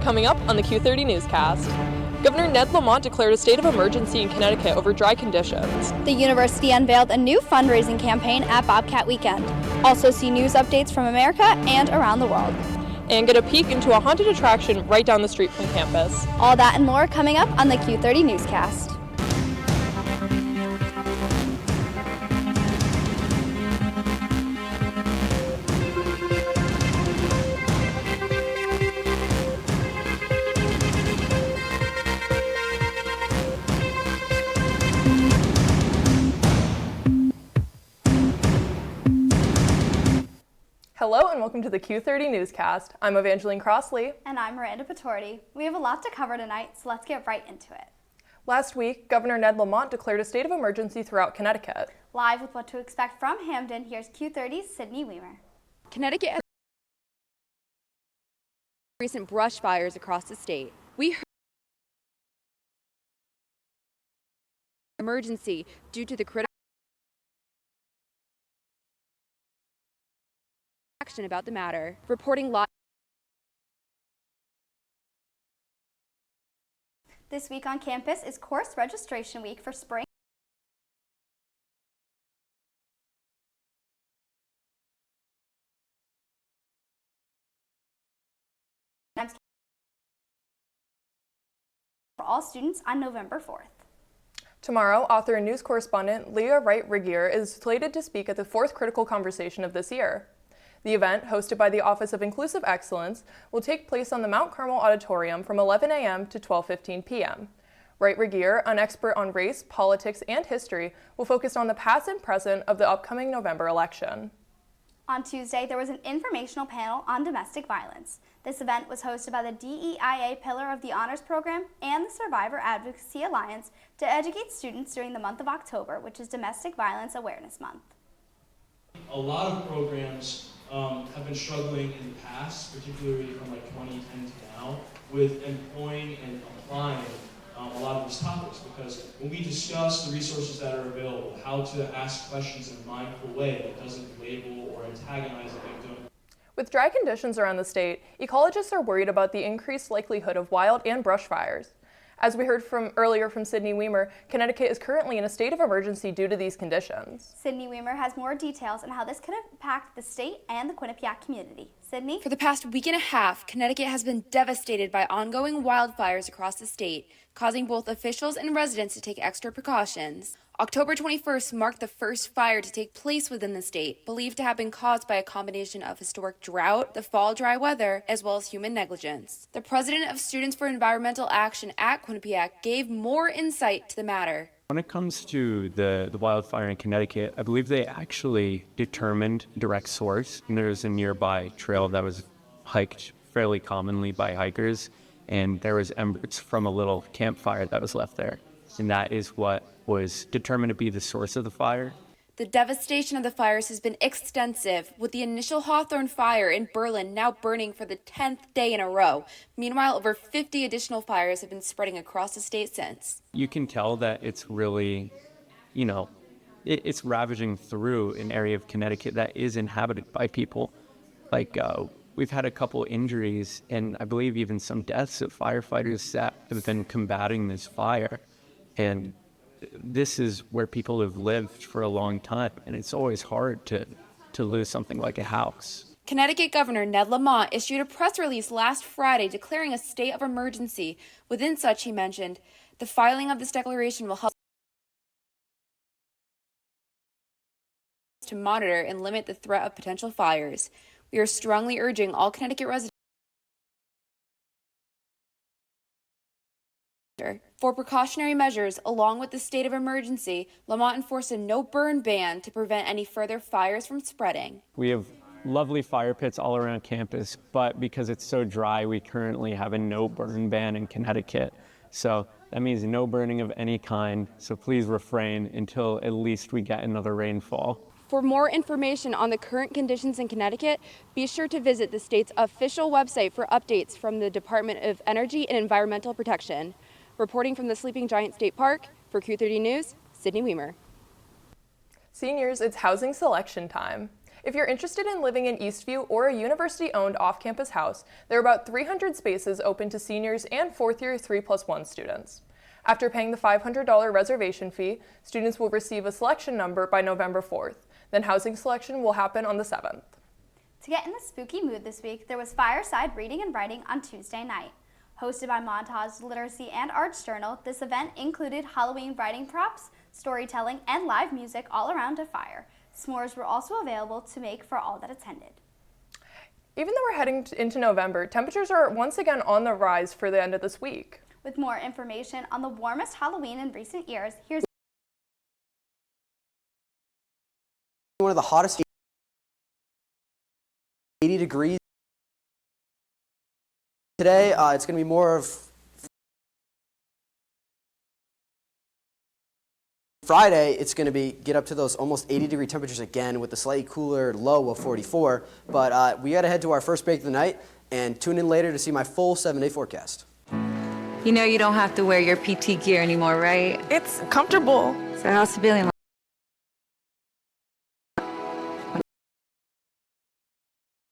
coming up on the Q30 Newscast. Governor Ned Lamont declared a state of emergency in Connecticut over dry conditions. The university unveiled a new fundraising campaign at Bobcat Weekend. Also see news updates from America and around the world. And get a peek into a haunted attraction right down the street from campus. All that and more coming up on the Q30 Newscast. Hello and welcome to the Q30 Newscast. I'm Evangeline Crossley. And I'm Miranda Patorti. We have a lot to cover tonight, so let's get right into it. Last week, Governor Ned Lamont declared a state of emergency throughout Connecticut. Live with what to expect from Hamden, here's Q30's Sydney Weimer. Connecticut has recent brush fires across the state. We heard emergency due to the critical action about the matter. Reporting live. This week on campus is course registration week for spring for all students on November 4th. Tomorrow, author and news correspondent Leah Wright-Regier is slated to speak at the fourth critical conversation of this year. The event, hosted by the Office of Inclusive Excellence, will take place on the Mount Carmel Auditorium from 11 a.m. to 12:15 p.m. Wright-Regier, an expert on race, politics, and history, will focus on the past and present of the upcoming November election. On Tuesday, there was an informational panel on domestic violence. This event was hosted by the DEIA pillar of the Honors Program and the Survivor Advocacy Alliance to educate students during the month of October, which is Domestic Violence Awareness Month. A lot of programs have been struggling in the past, particularly from like 2010 to now, with employing and applying a lot of these topics, because when we discuss the resources that are available, how to ask questions in a mindful way that doesn't label or antagonize the victim. With dry conditions around the state, ecologists are worried about the increased likelihood of wild and brush fires. As we heard earlier from Sydney Weimer, Connecticut is currently in a state of emergency due to these conditions. Sydney Weimer has more details on how this could impact the state and the Quinnipiac community. Sydney? For the past week and a half, Connecticut has been devastated by ongoing wildfires across the state, causing both officials and residents to take extra precautions. October 21st marked the first fire to take place within the state, believed to have been caused by a combination of historic drought, the fall dry weather, as well as human negligence. The president of Students for Environmental Action at Quinnipiac gave more insight to the matter. When it comes to the wildfire in Connecticut, I believe they actually determined direct source. And there's a nearby trail that was hiked fairly commonly by hikers, and there was embers from a little campfire that was left there. And that is what was determined to be the source of the fire. The devastation of the fires has been extensive, with the initial Hawthorne fire in Berlin now burning for the 10th day in a row. Meanwhile, over 50 additional fires have been spreading across the state since. You can tell that it's really, it's ravaging through an area of Connecticut that is inhabited by people. We've had a couple injuries and I believe even some deaths of firefighters that have been combating this fire. And this is where people have lived for a long time, and it's always hard to lose something like a house. Connecticut Governor Ned Lamont issued a press release last Friday declaring a state of emergency. Within such, he mentioned, the filing of this declaration will help to monitor and limit the threat of potential fires. We are strongly urging all Connecticut residents for precautionary measures. Along with the state of emergency, Lamont enforced a no-burn ban to prevent any further fires from spreading. We have lovely fire pits all around campus, but because it's so dry, we currently have a no-burn ban in Connecticut. So that means no burning of any kind, so please refrain until at least we get another rainfall. For more information on the current conditions in Connecticut, be sure to visit the state's official website for updates from the Department of Energy and Environmental Protection. Reporting from the Sleeping Giant State Park, for Q30 News, Sydney Weimer. Seniors, it's housing selection time. If you're interested in living in Eastview or a university-owned off-campus house, there are about 300 spaces open to seniors and fourth-year 3+1 students. After paying the $500 reservation fee, students will receive a selection number by November 4th. Then housing selection will happen on the 7th. To get in the spooky mood this week, there was fireside reading and writing on Tuesday night. Hosted by Montage Literacy and Arts Journal, this event included Halloween writing props, storytelling, and live music all around a fire. S'mores were also available to make for all that attended. Even though we're heading into November, temperatures are once again on the rise for the end of this week. With more information on the warmest Halloween in recent years, here's one of the hottest 80 degrees. Today, it's going to be more of Friday. It's going to get up to those almost 80-degree temperatures again with a slightly cooler low of 44. But we got to head to our first break of the night and tune in later to see my full 7-day forecast. You know you don't have to wear your PT gear anymore, right? It's comfortable. So how's the feeling?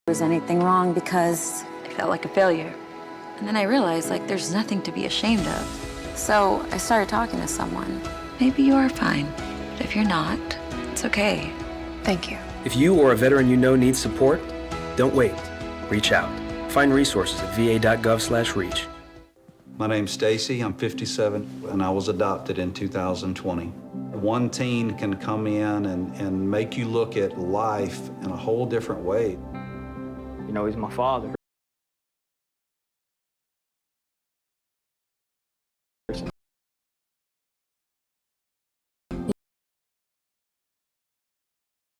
Was anything wrong because I felt like a failure. And then I realized, there's nothing to be ashamed of. So I started talking to someone. Maybe you are fine, but if you're not, it's okay. Thank you. If you or a veteran you know needs support, don't wait. Reach out. Find resources at va.gov/reach. My name's Stacy, I'm 57, and I was adopted in 2020. One teen can come in and make you look at life in a whole different way. You know, he's my father.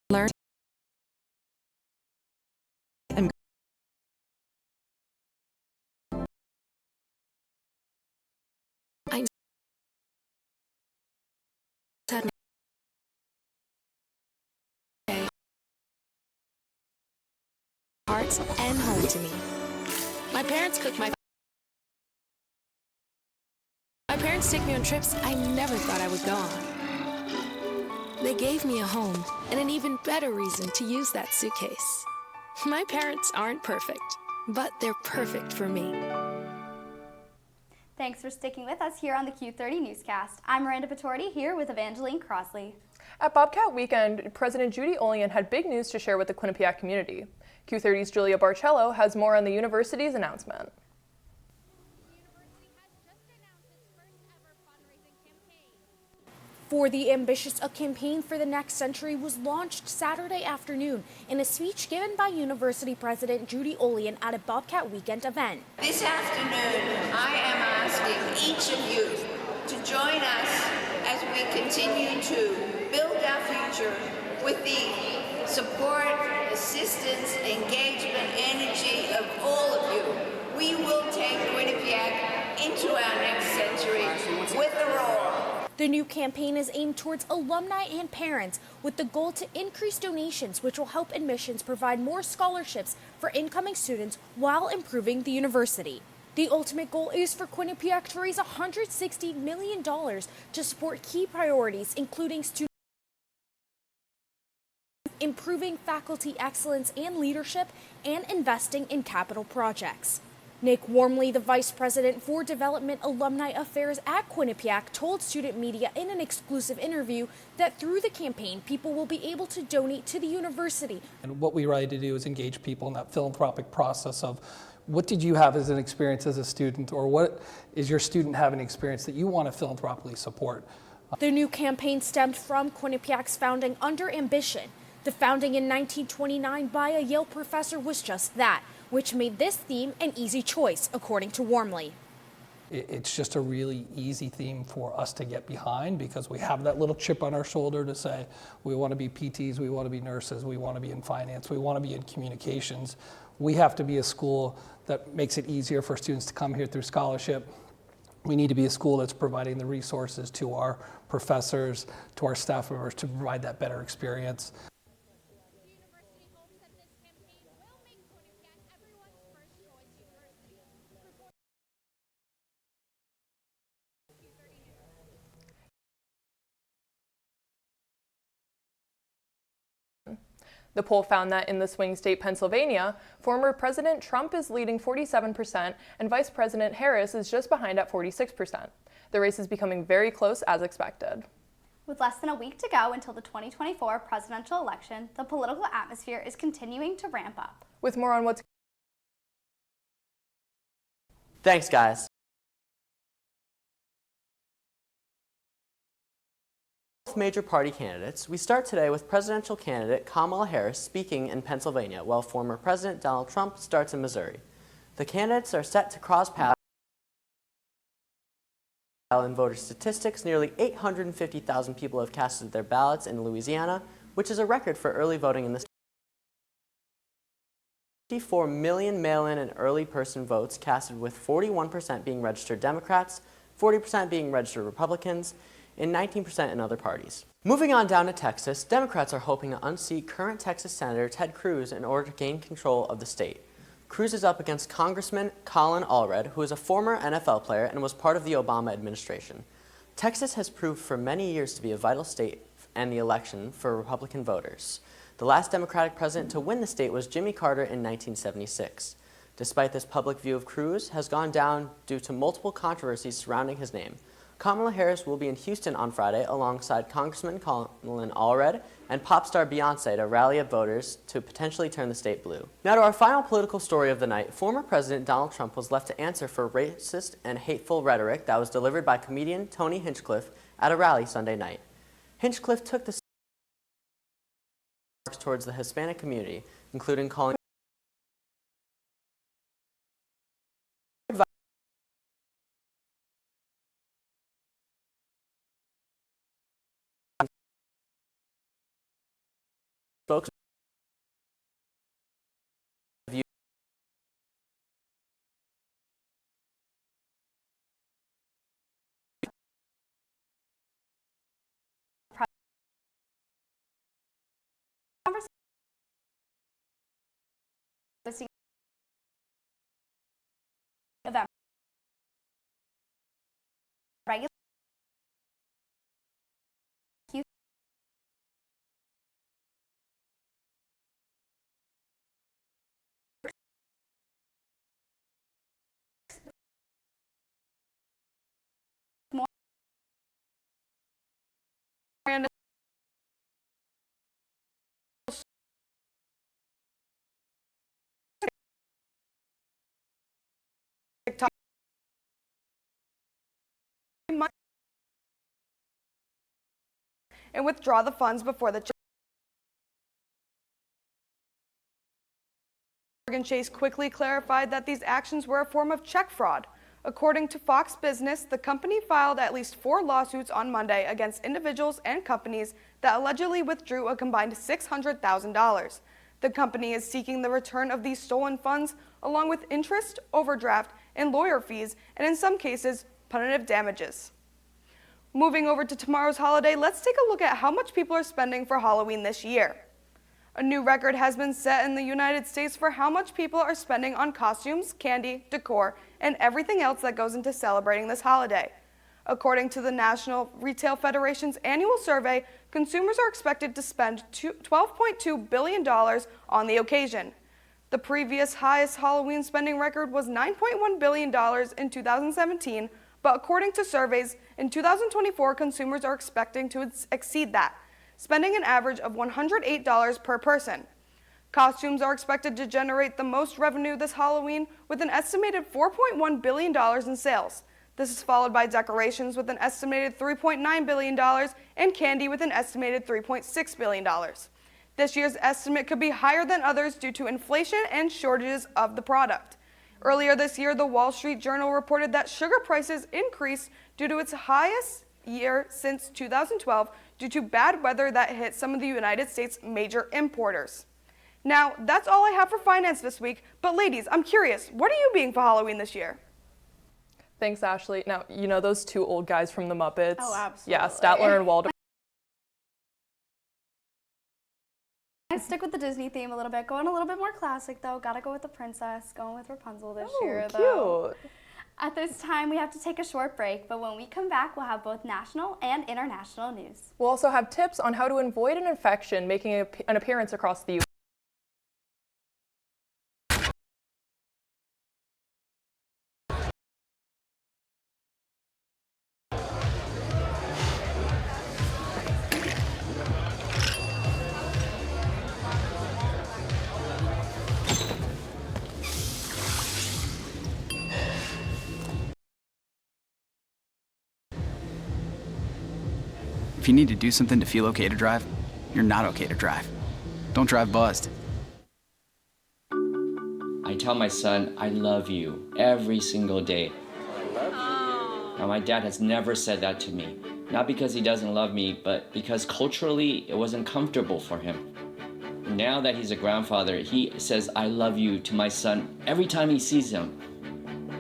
Learn and I said hearts and home to me. My parents cook my parents take me on trips I never thought I would go on. They gave me a home and an even better reason to use that suitcase. My parents aren't perfect, but they're perfect for me. Thanks for sticking with us here on the Q30 Newscast. I'm Miranda Patorti here with Evangeline Crossley. At Bobcat Weekend, President Judy Olian had big news to share with the Quinnipiac community. Q30's Julia Barcello has more on the university's announcement. For the Ambitious, a campaign for the next century was launched Saturday afternoon in a speech given by University President Judy Olian at a Bobcat Weekend event. This afternoon, I am asking each of you to join us as we continue to build our future with the support, assistance, engagement, energy of all of you. We will take Quinnipiac into our next century with a roar. The new campaign is aimed towards alumni and parents with the goal to increase donations, which will help admissions provide more scholarships for incoming students while improving the university. The ultimate goal is for Quinnipiac to raise $160 million to support key priorities, including student improving faculty excellence and leadership, and investing in capital projects. Nick Wormley, the Vice President for Development Alumni Affairs at Quinnipiac, told student media in an exclusive interview that through the campaign, people will be able to donate to the university. And what we try to do is engage people in that philanthropic process of what did you have as an experience as a student, or what is your student having an experience that you want to philanthropically support? The new campaign stemmed from Quinnipiac's founding under ambition. The founding in 1929 by a Yale professor was just that, which made this theme an easy choice, according to Wormley. It's just a really easy theme for us to get behind because we have that little chip on our shoulder to say we want to be PTs, we want to be nurses, we want to be in finance, we want to be in communications. We have to be a school that makes it easier for students to come here through scholarship. We need to be a school that's providing the resources to our professors, to our staff members to provide that better experience. The poll found that in the swing state Pennsylvania, former President Trump is leading 47% and Vice President Harris is just behind at 46%. The race is becoming very close as expected. With less than a week to go until the 2024 presidential election, the political atmosphere is continuing to ramp up. With more on what's... Thanks, guys. Major party candidates. We start today with presidential candidate Kamala Harris speaking in Pennsylvania, while former President Donald Trump starts in Missouri. The candidates are set to cross paths. In voter statistics, nearly 850,000 people have casted their ballots in Louisiana, which is a record for early voting in the state. 54 million mail-in and early person votes casted, with 41% being registered Democrats, 40% being registered Republicans, and 19% in other parties. Moving on down to Texas, Democrats are hoping to unseat current Texas Senator Ted Cruz in order to gain control of the state. Cruz is up against Congressman Colin Allred, who is a former NFL player and was part of the Obama administration. Texas has proved for many years to be a vital state and the election for Republican voters. The last Democratic president to win the state was Jimmy Carter in 1976. Despite this, public view of Cruz has gone down due to multiple controversies surrounding his name. Kamala Harris will be in Houston on Friday alongside Congressman Colin Allred and pop star Beyonce to rally up voters to potentially turn the state blue. Now to our final political story of the night. Former President Donald Trump was left to answer for racist and hateful rhetoric that was delivered by comedian Tony Hinchcliffe at a rally Sunday night. Hinchcliffe took the towards the Hispanic community, including calling spokesman November. Regular and withdraw the funds before the Morgan Chase quickly clarified that these actions were a form of check fraud. According to Fox Business, the company filed at least 4 lawsuits on Monday against individuals and companies that allegedly withdrew a combined $600,000. The company is seeking the return of these stolen funds, along with interest, overdraft, and lawyer fees, and in some cases, punitive damages. Moving over to tomorrow's holiday, let's take a look at how much people are spending for Halloween this year. A new record has been set in the United States for how much people are spending on costumes, candy, decor, and everything else that goes into celebrating this holiday. According to the National Retail Federation's annual survey, consumers are expected to spend $12.2 billion on the occasion. The previous highest Halloween spending record was $9.1 billion in 2017, but according to surveys, in 2024, consumers are expecting to exceed that, spending an average of $108 per person. Costumes are expected to generate the most revenue this Halloween, with an estimated $4.1 billion in sales. This is followed by decorations with an estimated $3.9 billion and candy with an estimated $3.6 billion. This year's estimate could be higher than others due to inflation and shortages of the product. Earlier this year, the Wall Street Journal reported that sugar prices increased due to its highest year since 2012 due to bad weather that hit some of the United States' major importers. Now, that's all I have for finance this week, but ladies, I'm curious, what are you being for Halloween this year? Thanks, Ashley. Now, you know those 2 old guys from the Muppets? Oh, absolutely. Yeah, Statler and Waldorf. I stick with the Disney theme a little bit, going a little bit more classic though. Gotta go with the princess, going with Rapunzel this year though. Cute. At this time, we have to take a short break, but when we come back, we'll have both national and international news. We'll also have tips on how to avoid an infection making an appearance across the U.S. If you need to do something to feel okay to drive, you're not okay to drive. Don't drive buzzed. I tell my son, I love you every single day. Now, my dad has never said that to me. Not because he doesn't love me, but because culturally it wasn't comfortable for him. Now that he's a grandfather, he says, I love you to my son every time he sees him.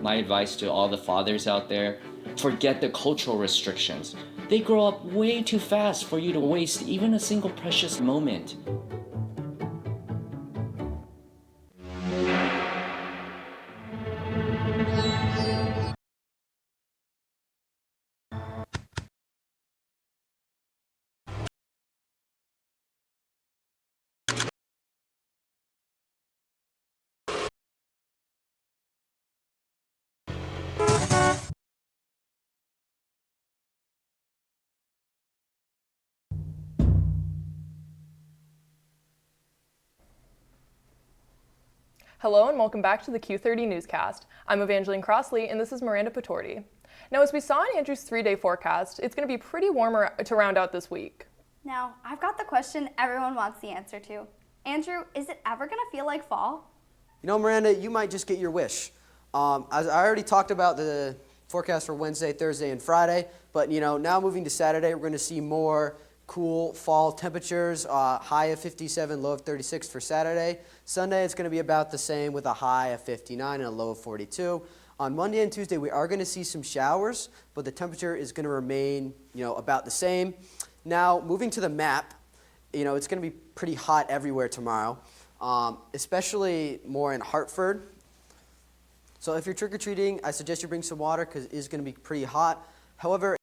My advice to all the fathers out there, forget the cultural restrictions. They grow up way too fast for you to waste even a single precious moment. Hello and welcome back to the Q30 Newscast. I'm Evangeline Crossley and this is Miranda Patorti. Now, as we saw in Andrew's 3-day forecast, it's going to be pretty warmer to round out this week. Now, I've got the question everyone wants the answer to. Andrew, is it ever going to feel like fall? You know, Miranda, you might just get your wish. As I already talked about the forecast for Wednesday, Thursday, and Friday, but now moving to Saturday, we're going to see more cool fall temperatures, high of 57, low of 36 for Saturday. Sunday, it's going to be about the same with a high of 59 and a low of 42. On Monday and Tuesday, we are going to see some showers, but the temperature is going to remain, about the same. Now, moving to the map, it's going to be pretty hot everywhere tomorrow, especially more in Hartford. So if you're trick-or-treating, I suggest you bring some water because it is going to be pretty hot. However,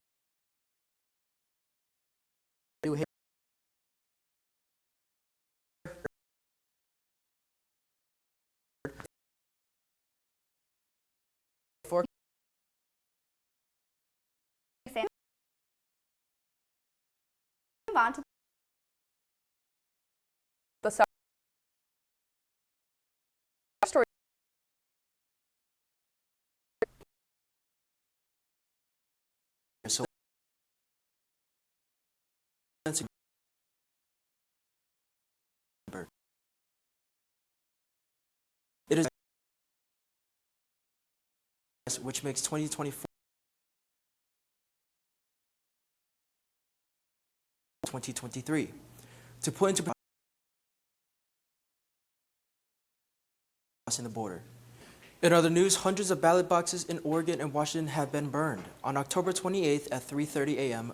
Move on to The south story. So it is, which makes 2024 2023. To put into crossing the border. In other news, hundreds of ballot boxes in Oregon and Washington have been burned. On October 28th at 3:30 a.m.,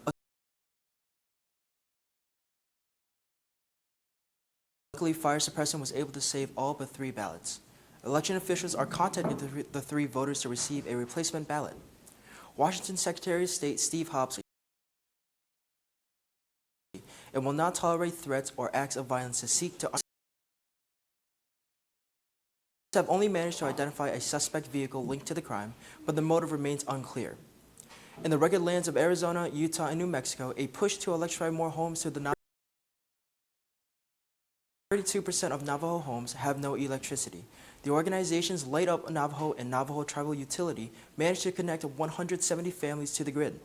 luckily fire suppression was able to save all but 3 ballots. Election officials are contacting the 3 voters to receive a replacement ballot. Washington Secretary of State Steve Hobbs and will not tolerate threats or acts of violence to seek to have only managed to identify a suspect vehicle linked to the crime, but the motive remains unclear. In the rugged lands of Arizona, Utah, and New Mexico, a push to electrify more homes to the 32% of Navajo homes have no electricity. The organizations Light Up Navajo and Navajo Tribal Utility managed to connect 170 families to the grid.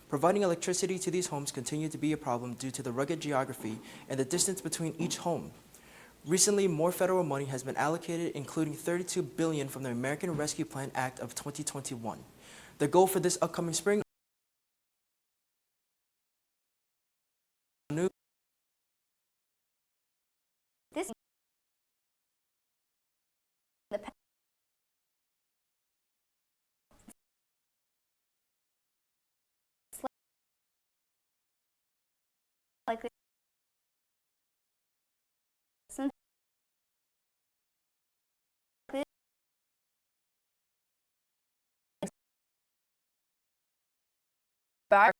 Providing electricity to these homes continued to be a problem due to the rugged geography and the distance between each home. Recently, more federal money has been allocated, including $32 billion from the American Rescue Plan Act of 2021. The goal for this upcoming spring likely back.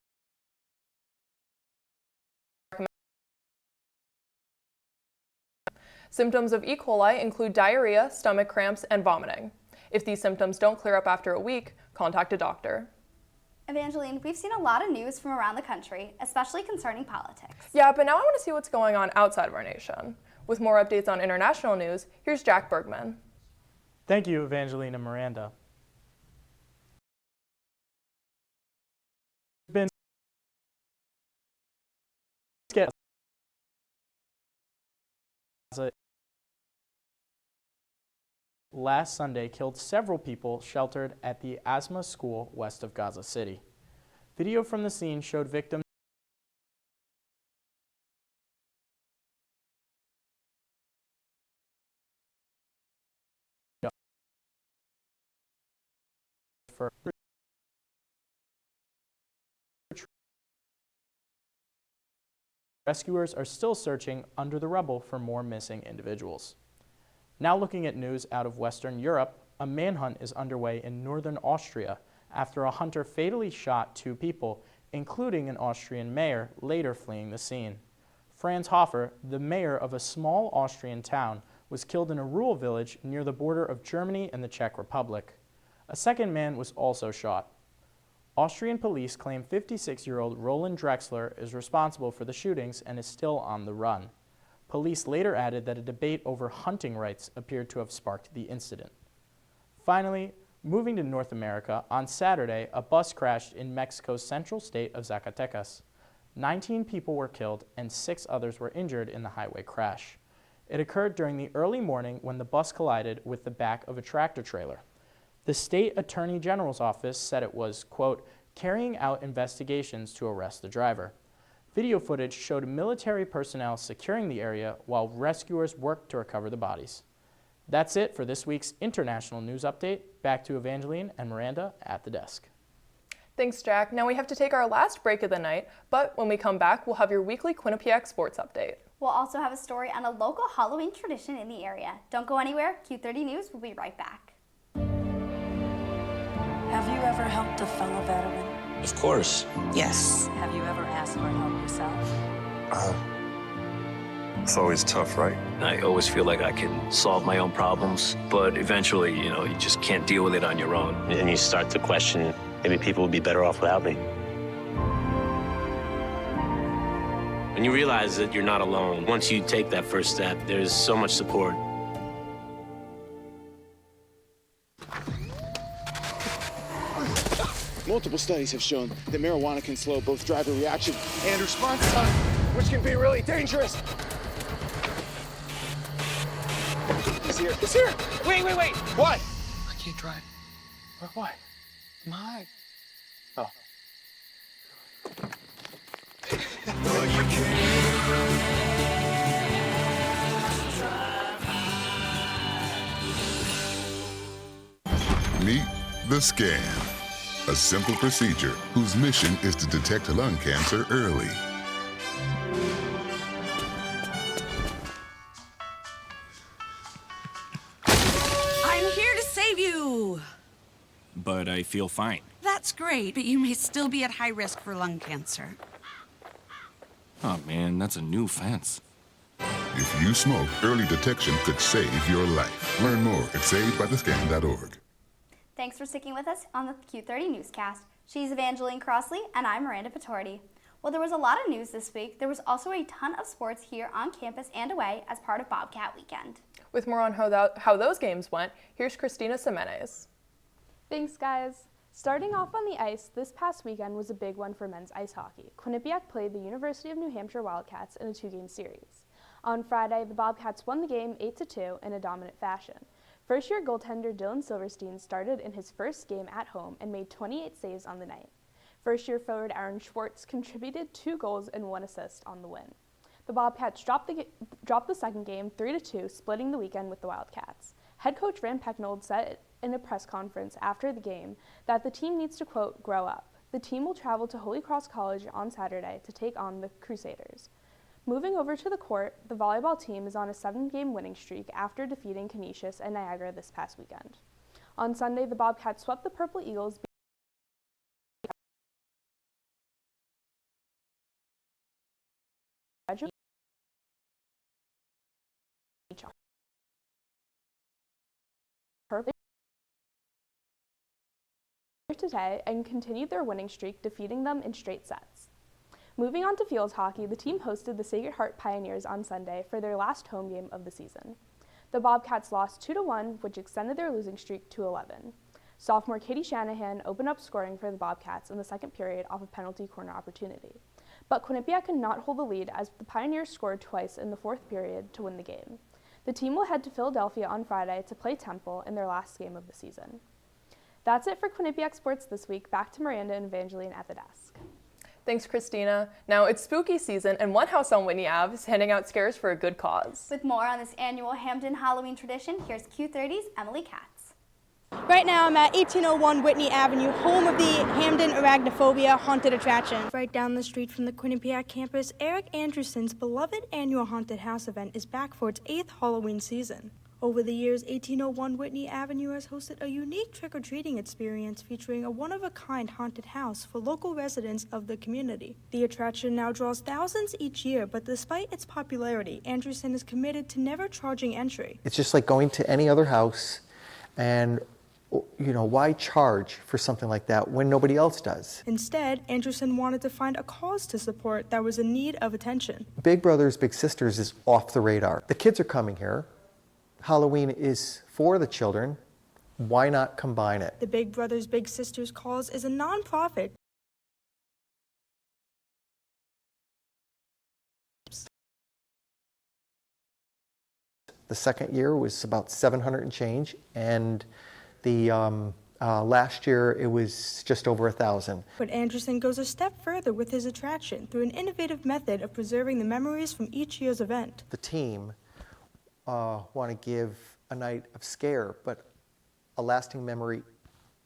Symptoms of E. coli include diarrhea, stomach cramps, and vomiting. If these symptoms don't clear up after a week, contact a doctor. Evangeline, we've seen a lot of news from around the country, especially concerning politics. Yeah, but now I want to see what's going on outside of our nation. With more updates on international news, here's Jack Bergman. Thank you, Evangeline and Miranda. last Sunday killed several people sheltered at the Asma School west of Gaza City. Video from the scene showed victims for rescuers are still searching under the rubble for more missing individuals. Now looking at news out of Western Europe, a manhunt is underway in northern Austria after a hunter fatally shot 2 people, including an Austrian mayor, later fleeing the scene. Franz Hofer, the mayor of a small Austrian town, was killed in a rural village near the border of Germany and the Czech Republic. A second man was also shot. Austrian police claim 56-year-old Roland Drexler is responsible for the shootings and is still on the run. Police later added that a debate over hunting rights appeared to have sparked the incident. Finally, moving to North America, on Saturday, a bus crashed in Mexico's central state of Zacatecas. 19 people were killed and 6 others were injured in the highway crash. It occurred during the early morning when the bus collided with the back of a tractor trailer. The state attorney general's office said it was, quote, carrying out investigations to arrest the driver. Video footage showed military personnel securing the area while rescuers worked to recover the bodies. That's it for this week's international news update. Back to Evangeline and Miranda at the desk. Thanks, Jack. Now we have to take our last break of the night, but when we come back, we'll have your weekly Quinnipiac sports update. We'll also have a story on a local Halloween tradition in the area. Don't go anywhere. Q30 News will be right back. Have you ever helped a fellow veteran? Of course. Yes. Have you ever asked for help yourself? It's always tough, right? I always feel like I can solve my own problems, but eventually, you just can't deal with it on your own. And you start to question, maybe people would be better off without me. And you realize that you're not alone. Once you take that first step, there's so much support. Multiple studies have shown that marijuana can slow both driver reaction and response time, which can be really dangerous. He's here. He's here. Wait. What? I can't drive. Why? My. Oh. Meet the scan. A simple procedure whose mission is to detect lung cancer early. I'm here to save you! But I feel fine. That's great, but you may still be at high risk for lung cancer. Oh man, that's a new fence. If you smoke, early detection could save your life. Learn more at savedbythescan.org. Thanks for sticking with us on the Q30 Newscast. She's Evangeline Crossley, and I'm Miranda Patorti. Well, there was a lot of news this week. There was also a ton of sports here on campus and away as part of Bobcat Weekend. With more on how those games went, here's Christina Semenez. Thanks, guys. Starting off on the ice, this past weekend was a big one for men's ice hockey. Quinnipiac played the University of New Hampshire Wildcats in a 2-game series. On Friday, the Bobcats won the game 8-2 in a dominant fashion. First-year goaltender Dylan Silverstein started in his first game at home and made 28 saves on the night. First-year forward Aaron Schwartz contributed 2 goals and 1 assist on the win. The Bobcats dropped the second game 3-2, splitting the weekend with the Wildcats. Head coach Rand Pecknold said in a press conference after the game that the team needs to, quote, grow up. The team will travel to Holy Cross College on Saturday to take on the Crusaders. Moving over to the court, the volleyball team is on a 7-game winning streak after defeating Canisius and Niagara this past weekend. On Sunday, the Bobcats swept the Purple Eagles today and continued their winning streak, defeating them in straight sets. Moving on to field hockey, the team hosted the Sacred Heart Pioneers on Sunday for their last home game of the season. The Bobcats lost 2-1, which extended their losing streak to 11. Sophomore Katie Shanahan opened up scoring for the Bobcats in the second period off a penalty corner opportunity. But Quinnipiac could not hold the lead as the Pioneers scored twice in the fourth period to win the game. The team will head to Philadelphia on Friday to play Temple in their last game of the season. That's it for Quinnipiac Sports this week. Back to Miranda and Evangeline at the desk. Thanks, Christina. Now, it's spooky season, and one house on Whitney Ave is handing out scares for a good cause. With more on this annual Hampden Halloween tradition, here's Q30's Emily Katz. Right now I'm at 1801 Whitney Avenue, home of the Hampden Arachnophobia Haunted Attraction. Right down the street from the Quinnipiac campus, Eric Anderson's beloved annual haunted house event is back for its 8th Halloween season. Over the years, 1801 Whitney Avenue has hosted a unique trick-or-treating experience featuring a one-of-a-kind haunted house for local residents of the community. The attraction now draws thousands each year, but despite its popularity, Anderson is committed to never charging entry. It's just like going to any other house, and why charge for something like that when nobody else does? Instead, Anderson wanted to find a cause to support that was in need of attention. Big Brothers Big Sisters is off the radar. The kids are coming here. Halloween is for the children. Why not combine it? The Big Brothers Big Sisters cause is a nonprofit. The second year was about 700 and change, and the last year it was just over 1,000. But Anderson goes a step further with his attraction through an innovative method of preserving the memories from each year's event. The team want to give a night of scare, but a lasting memory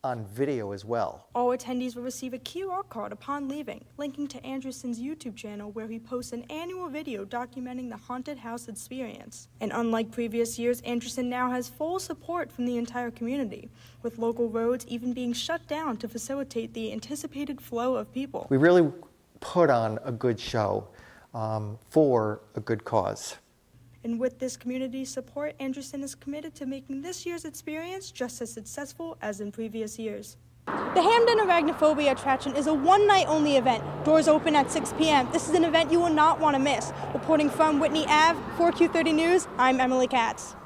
on video as well. All attendees will receive a QR card upon leaving, linking to Anderson's YouTube channel where he posts an annual video documenting the haunted house experience. And unlike previous years, Anderson now has full support from the entire community, with local roads even being shut down to facilitate the anticipated flow of people. We really put on a good show for a good cause. And with this community support, Anderson is committed to making this year's experience just as successful as in previous years. The Hampden Arachnophobia Attraction is a one-night-only event. Doors open at 6 p.m. This is an event you will not want to miss. Reporting from Whitney Ave, for Q30 News, I'm Emily Katz.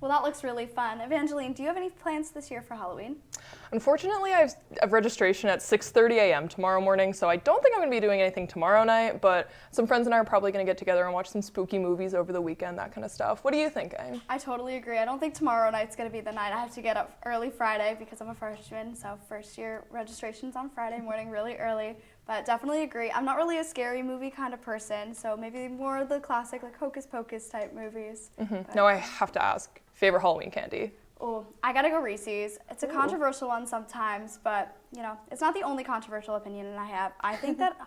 Well, that looks really fun. Evangeline, do you have any plans this year for Halloween? Unfortunately, I have registration at 6:30 a.m. tomorrow morning, so I don't think I'm going to be doing anything tomorrow night, but some friends and I are probably going to get together and watch some spooky movies over the weekend, that kind of stuff. What are you thinking? I totally agree. I don't think tomorrow night's going to be the night. I have to get up early Friday because I'm a freshman, so first year registration's on Friday morning really early, but definitely agree. I'm not really a scary movie kind of person, so maybe more of the classic like Hocus Pocus type movies. No, I have to ask, favorite Halloween candy? Oh, I gotta go Reese's. It's a controversial one sometimes, but it's not the only controversial opinion I have. I think that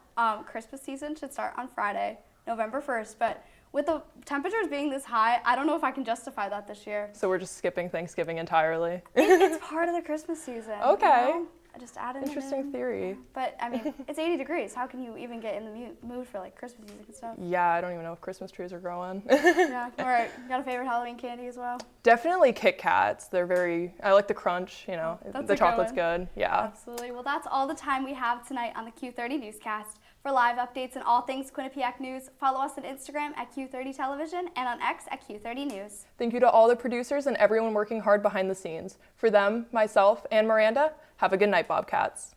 Christmas season should start on Friday, November 1st, but with the temperatures being this high, I don't know if I can justify that this year. So we're just skipping Thanksgiving entirely? It's part of the Christmas season. Okay. I just added Interesting theory. But I mean, it's 80 degrees. How can you even get in the mood for like Christmas music and stuff? Yeah, I don't even know if Christmas trees are growing. Yeah. All right. Got a favorite Halloween candy as well? Definitely Kit Kats. I like the crunch, That's the chocolate's good. Yeah. Absolutely. Well, that's all the time we have tonight on the Q30 Newscast. For live updates and all things Quinnipiac News, follow us on Instagram at Q30 Television and on X at Q30 News. Thank you to all the producers and everyone working hard behind the scenes. For them, myself, and Miranda, have a good night, Bobcats.